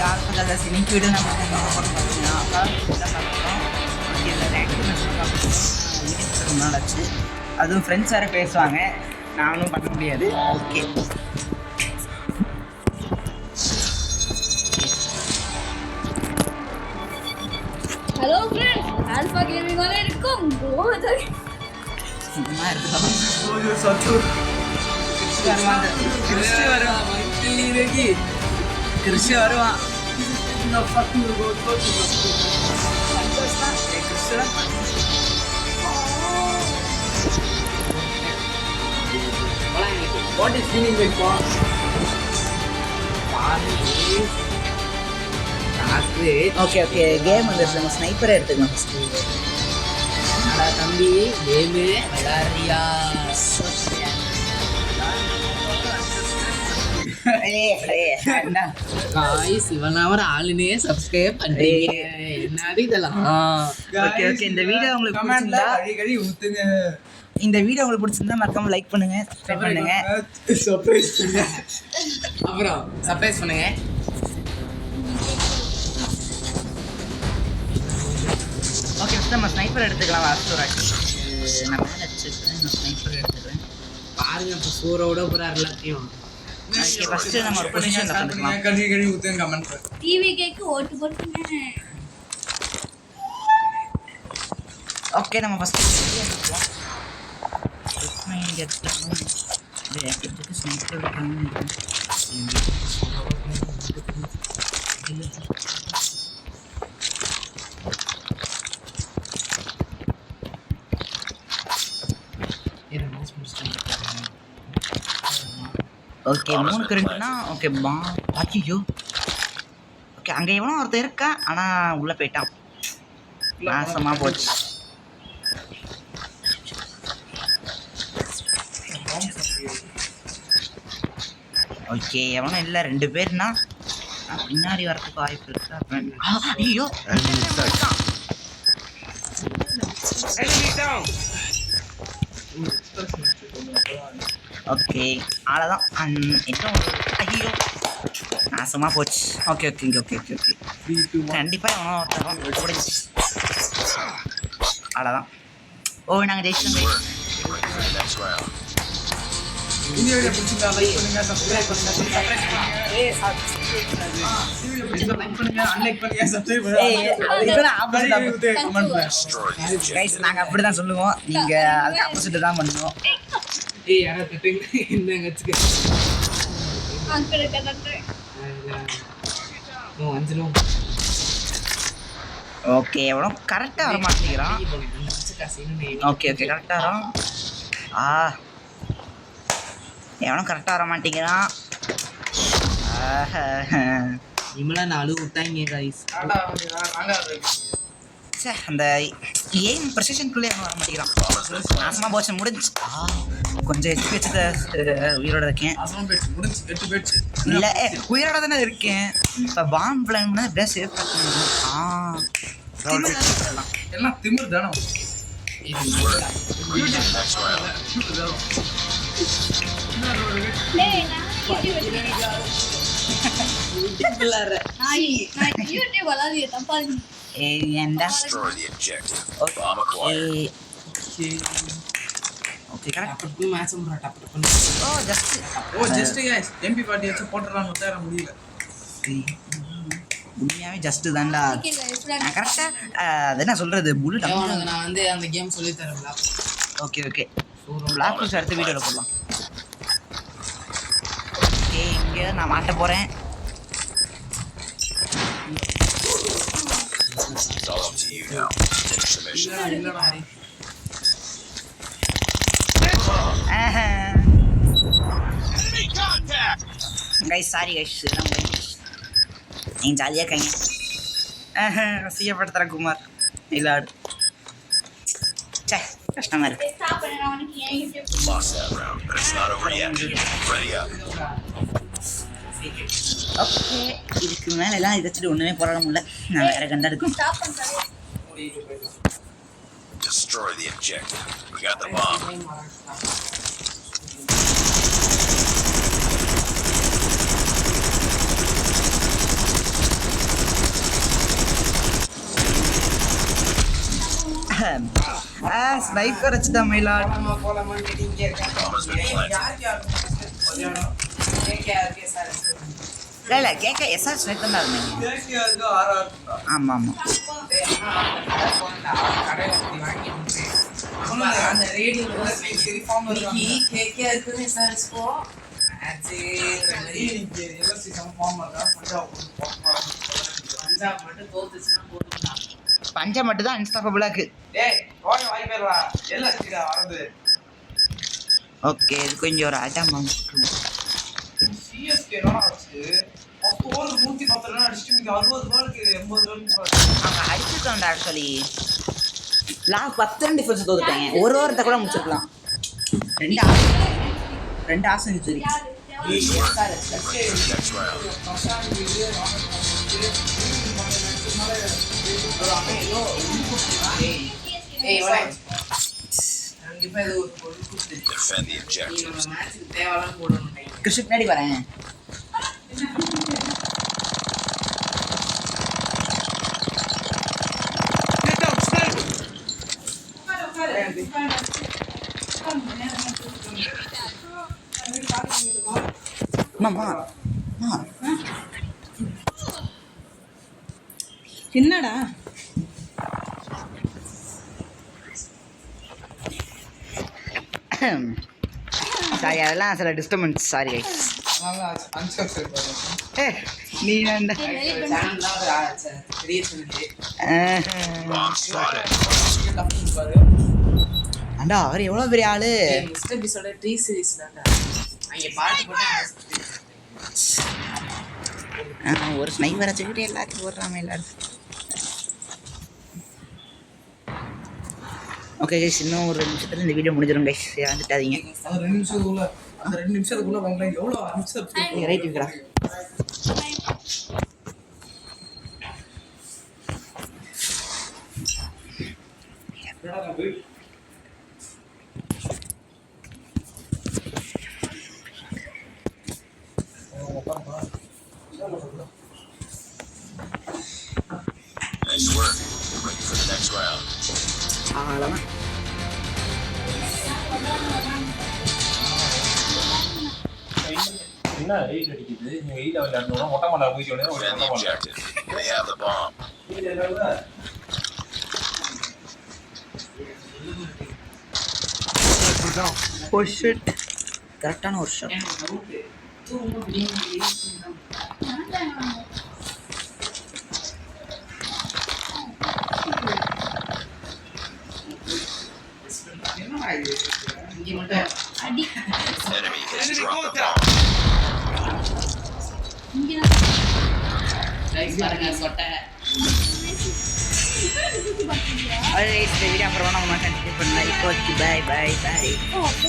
Alpha கதாஸ் இன்னைக்கு video நம்ம பார்த்தீங்கன்னா ரொம்ப நாள் ஆச்சு. அதுவும் ஃப்ரெண்ட்ஸ் வேறு பேசுவாங்க, நானும் பண்ண முடியாது. Okay hello friends, alpha gaming வால இருக்கும் போதரி சும்மா இருக்கலாம். கிறிஸ்டி வருவான். What is meaning by boss? Okay okay game வந்துருச்சு. நம்ம ஸ்னைப்பரை எடுத்துக்கலாம் ஃபஸ்ட்டு. தம்பி கேமு விளாடுறியா? காய்ஸ் இவனா ஒரு ஆளுனே சப்ஸ்கிரைப் பண்றீங்க, என்னது இதெல்லாம்? ஓகே ஓகே இந்த வீடியோ உங்களுக்கு கமெண்ட்ல பிடிச்சிருந்தா கடி ஊத்துங்க. இந்த வீடியோ உங்களுக்கு பிடிச்சிருந்தா மறக்காம லைக் பண்ணுங்க, சப்ஸ்கிரைப் பண்ணுங்க. சர்ப்ரைஸ் பண்ணுங்க. அப்புறம் சர்ப்ரைஸ் பண்ணுங்க. ஓகே ஃபஸ்ட் நம்ம ஸ்னைப்பர் எடுத்துக்கலாம். வாஸ்து ராக்கி நான் மேலே வச்சுருக்கேன். நான் ஸ்னைப்பர் எடுத்துக்கிறேன். பாருங்க இப்போ சூரோட போறாரு எல்லாத்தையும். ஓகே ஃபஸ்ட்டு நம்ம ஒரு பொசிஷனில் பண்ணுறோம். கடி ஊத்துங்க கமெண்ட்ல. டிவி கேக்கு ஓட்டு போட்டுங்க. ஓகே நம்ம ஃபஸ்ட்டு எடுத்துக்கலாம். ஸ்னைப்பர் ஓகே 3 கரண்ட்னா ஓகே பா ஐயோ. ஓகே அங்கே எவனோ ஒருத்தர் இருக்கா, ஆனால் உள்ளே போயிட்டான். நாசமாக போச்சு. ஓகே எவனும் இல்லை, 2 பேர்னா பின்னாடி வரத்துக்கு வாய்ப்பு இருக்கா? ஐயோ ஓகே அவ்வளோதான். இன்னும் ஐயோ நாசமாக போச்சு. Okay okay okay okay okay கண்டிப்பாக எவனோ ஒருத்தரும் முடிஞ்சு. அவ்வளோதான். ஓ நாங்கள் ஜெயிச்சிட்டோம். இந்த வீடியோ பிடிச்சிருந்தா லைக் பண்ணுங்க, சப்ஸ்கிரைப் பண்ணுங்க, சப்ஸ்கிரைப் பண்ணுங்க, அன்லைக் பண்ணுங்க, சப்ஸ்கிரைப் பண்ணுங்க. கமெண்ட்ல கைஸ் நாங்கள் அப்படி தான் சொல்லுவோம், நீங்கள் அதுக்கு ஆப்போசிட் தான் பண்ணுவோம். ஏய் யாரா தட்டுங்க என்னங்க வச்சுக்க. அங்கிள் கதட்டு ஓ அஞ்சலும். ஓகே எவ்வளோ கரெக்டாக வர மாட்டேங்கிறான். ஓகே ஓகே கரெக்டாக வரும். எவனும் கரெக்டாக வர மாட்டேங்கிறான். இவங்களாம் 4 விட்டாங்க கைஸ். சே அந்த ஏம் ப்ரெசிஷனுக்குள்ளே எவனும் வர மாட்டேங்கிறான். நாசமாக போச்சு, முடிஞ்சு. கொஞ்சம் எச்சு வச்சு உயிரோட இருக்கேன். முடிஞ்சு 8 பேட்ச் இல்லை உயிரோட தானே இருக்கேன். இப்போ பாம் பிளான்னா எப்படியா சேஃப் பண்ணணும். எல்லாம் திமிர் தானே. டேய் நான் யூடியூப் வளாதிய தப்பாங்க. ஏண்டா ஓகே கரெக்ட். டப்பு மேட்ச் பண்றா டப்பு. ஜஸ்ட் गाइस MP40 வச்சு போட்றலாம் முத்தார முடியல. உண்மையாவே ஜஸ்ட் தான்டா. ஓகே गाइस நான் கரெக்டா அது என்ன சொல்றது புல்லட். நான் வந்து அந்த கேம் சொல்லி தரேன்ல. ஓகே ஓகே பிளாக் ஹோல்ஸ் அடுத்த வீடியோல போடலாம். ஓகே இங்க நான் மாட்ட போறேன். கைஸ் சாரி கைஸ் நீங்கள் ஜாலியாக கைங்க ரசிகப்படுத்துகிற குமார் இல்லாடு. சே கஷ்டமாக இருக்கு. ஸ்டாப் பண்ணு. நான் உனக்கு ஏன் யூடியூப் ஓகே இதுக்கு மேலே எல்லாம் இதை வச்சுட்டு ஒன்றுமே போராட முடியல. நான் வேற கண்டா இருக்கும். ஸ்டாப் பண்றேன். Destroy the objective. We got the bomb. Sniper வச்சுதான் மயிலாட். Bomb has been planted. இல்ல கேட்க எஸ்ஆர் ஸ்னைப்பர் தான் இருந்தீங்க. ஆமா ஆமா. அந்த ரேடியோ கேட்க விசாரிச்சுக்கோ. பஞ்சாப் மட்டும் தோத்துச்சுன்னா போட்டுக்கலாம். பஞ்சம் மட்டும் தான் அன்ஸ்டாப்பபிளா இருக்கு. ஓகே இது கொஞ்சம் ஒரு அடம் அவங்க அடிச்சிருக்காங்க ஆக்சுவலி. லாஸ்ட் 10 ரன் டிஃபரன்ஸ் தோத்துட்டாங்க. ஒரு ஓவரத்தை கூட முடிச்சிருக்கலாம். ரெண்டு ஆசை சரி. Nice work. Next round. கண்டிப்பா இது ஒரு பொருள். Defend the objectives. நம்ம மேட்சுக்கு தேவையான போடணும். கிருஷ்ண பின்னாடி வரேன். மாமா என்னடா சாரி அதெல்லாம் சில டிஸ்டர்பன்ஸ். சாரி நீ Bomb spotted. அண்டா அவர் எவ்வளோ பெரிய ஆளு. மிஸ்டர் பிஸோட ட்ரீ சீரிஸ் தான்டா. அங்கே பாட்டு போட்டு ஒரு ஸ்னைப்பர் வச்சுக்கிட்டு எல்லாத்தையும் போடுறாம எல்லாரும். ஓகே கைஸ் இன்னும் ஒரு 2 நிமிஷத்துல இந்த வீடியோ முடிஞ்சிடும் கைஸ். வந்துட்டாதீங்க. அந்த 2 நிமிஷத்துக்குள்ள வாங்கலாம். எவ்வளோ நிமிஷம் ரைட் இருக்கா? Nice work. Ready for the next round. ஆளமா என்ன 8 அடிக்குது. நீங்க 8 லெவல்ல இருக்கணும். மொட்டை மலை போய் உடனே ஒரு Defend the objective. They have the bomb. Oh shit கரெக்டான ஒரு ஷாட். இங்கே மட்டும் அடி Enemy has dropped the bomb. இங்க ரைஸ் பாருங்க சொட்டை. இந்த வீடியோ அப்புறமா நம்ம கண்டினியூ பண்ணலாம். இப்போ பை பை பை.